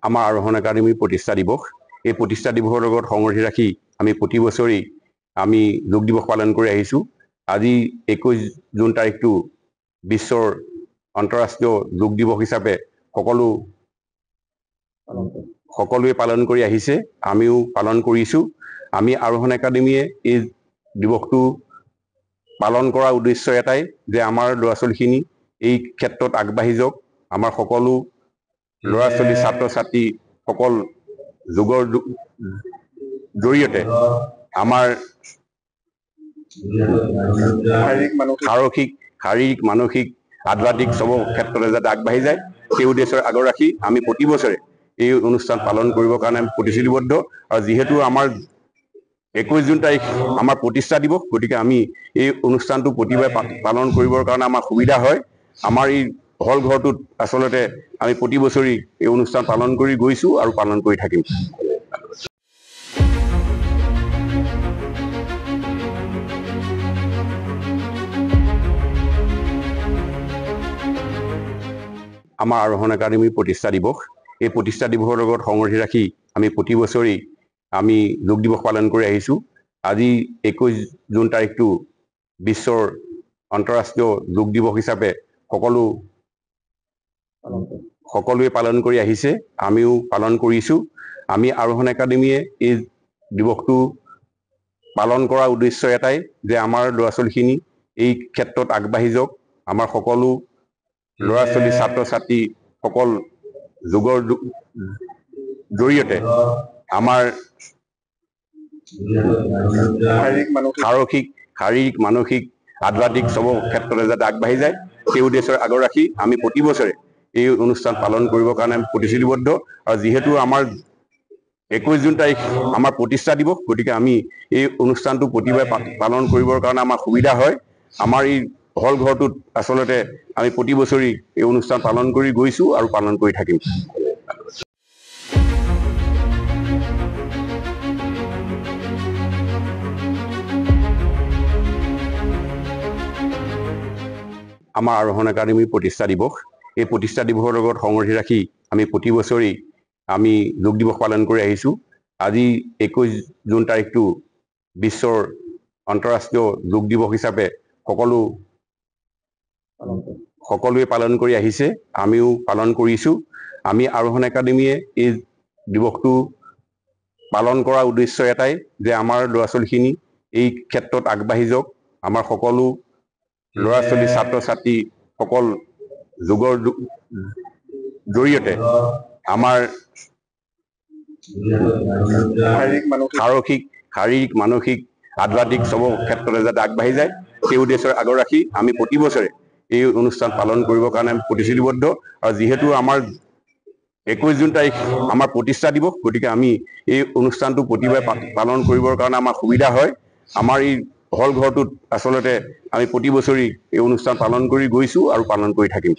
আমাৰ আৰোহণ একাডেমীৰ প্ৰতিষ্ঠা দিৱস। এই প্ৰতিষ্ঠা দিৱসৰ লগত সংগতি ৰাখি আমি প্ৰতি বছৰেই আমি যোগ দিৱস পালন কৰি আহিছোঁ। আজি 21 জুন তাৰিখটো বিশ্বৰ আন্তঃৰাষ্ট্ৰীয় যোগ দিৱস হিচাপে সকলোৱে পালন কৰি আহিছে, আমিও পালন কৰিছোঁ। আমি আৰোহণ একাডেমীয়ে এই দিৱসটো পালন কৰাৰ উদ্দেশ্য এটাই যে আমাৰ ল'ৰা ছোৱালীখিনি এই ক্ষেত্ৰত আগবাঢ়ি যাওক। আমাৰ সকলো ল'ৰা ছোৱালী ছাত্ৰ ছাত্ৰী সকল যোগৰ জৰিয়তে আমাৰ শাৰীৰিক মানসিক আধ্যাত্মিক সব ক্ষেত্ৰতে যাতে আগবাঢ়ি যায়, সেই উদ্দেশ্যৰ আগত ৰাখি আমি প্ৰতি বছৰে এই অনুষ্ঠান পালন কৰিবৰ কাৰণে প্ৰতিশ্ৰুতিবদ্ধ। আৰু যিহেতু আমাৰ 21 জুন তাৰিখ আমাৰ প্ৰতিষ্ঠা দিৱস, গতিকে আমি এই অনুষ্ঠানটো প্ৰতিবাৰে পালন কৰিবৰ কাৰণে আমাৰ সুবিধা হয়। আমাৰ এই হল ঘৰটোত আচলতে আমি প্ৰতি বছৰেই এই অনুষ্ঠান পালন কৰি গৈছোঁ আৰু পালন কৰি থাকিম। আমাৰ আৰোহণ একাডেমীৰ প্ৰতিষ্ঠা দিৱস। এই প্ৰতিষ্ঠা দিৱসৰ লগত সংগতি ৰাখি আমি প্ৰতি বছৰেই আমি যোগ দিৱস পালন কৰি আহিছোঁ। আজি 21 জুন তাৰিখটো বিশ্বৰ আন্তঃৰাষ্ট্ৰীয় যোগ দিৱস হিচাপে সকলোৱে পালন কৰি আহিছে, আমিও পালন কৰিছোঁ। আমি আৰোহণ একাডেমীয়ে এই দিৱসটো পালন কৰাৰ উদ্দেশ্য এটাই যে আমাৰ ল'ৰা ছোৱালীখিনি এই ক্ষেত্ৰত আগবাঢ়ি যাওক। আমাৰ সকলো ল'ৰা ছোৱালী ছাত্ৰ ছাত্ৰী সকল যোগৰ জৰিয়তে আমাৰ শাৰীৰিক মানসিক আধ্যাত্মিক সব ক্ষেত্ৰতে যাতে আগবাঢ়ি যায়, সেই উদ্দেশ্যৰ আগত ৰাখি আমি প্ৰতি বছৰে এই অনুষ্ঠান পালন কৰিবৰ কাৰণে প্ৰতিশ্ৰুতিবদ্ধ। আৰু যিহেতু আমাৰ 21 জুন তাৰিখ আমাৰ প্ৰতিষ্ঠা দিৱস, গতিকে আমি এই অনুষ্ঠানটো প্ৰতিবাৰে পালন কৰিবৰ কাৰণে আমাৰ সুবিধা হয়। আমাৰ এই হল ঘৰটোত আচলতে আমি প্ৰতি বছৰেই এই অনুষ্ঠান পালন কৰি গৈছোঁ আৰু পালন কৰি থাকিম। আমাৰ আৰোহণ একাডেমীৰ প্ৰতিষ্ঠা দিৱস। এই প্ৰতিষ্ঠা দিৱসৰ লগত সংগতি ৰাখি আমি প্ৰতি বছৰেই আমি যোগ দিৱস পালন কৰি আহিছোঁ। আজি 21 জুন তাৰিখটো বিশ্বৰ আন্তঃৰাষ্ট্ৰীয় যোগ দিৱস হিচাপে সকলোৱে পালন কৰি আহিছে, আমিও পালন কৰিছোঁ। আমি আৰোহণ একাডেমীয়ে এই দিৱসটো পালন কৰাৰ উদ্দেশ্য এটাই যে আমাৰ ল'ৰা ছোৱালীখিনি এই ক্ষেত্ৰত আগবাঢ়ি যাওক। আমাৰ সকলো ল'ৰা ছোৱালী ছাত্ৰ ছাত্ৰী সকল যোগৰ জৰিয়তে আমাৰ শাৰীৰিক মানসিক আধ্যাত্মিক সব ক্ষেত্ৰতে যাতে আগবাঢ়ি যায়, সেই উদ্দেশ্যৰ আগত ৰাখি আমি প্ৰতি বছৰে এই অনুষ্ঠান পালন কৰিবৰ কাৰণে প্ৰতিশ্ৰুতিবদ্ধ। আৰু যিহেতু আমাৰ 21 জুন তাৰিখ আমাৰ প্ৰতিষ্ঠা দিৱস, গতিকে আমি এই অনুষ্ঠানটো প্ৰতিবাৰে পালন কৰিবৰ কাৰণে আমাৰ সুবিধা হয়। আমাৰ এই হল ঘৰটোত আচলতে আমি প্ৰতি বছৰেই এই অনুষ্ঠান পালন কৰি গৈছোঁ আৰু পালন কৰি থাকিম।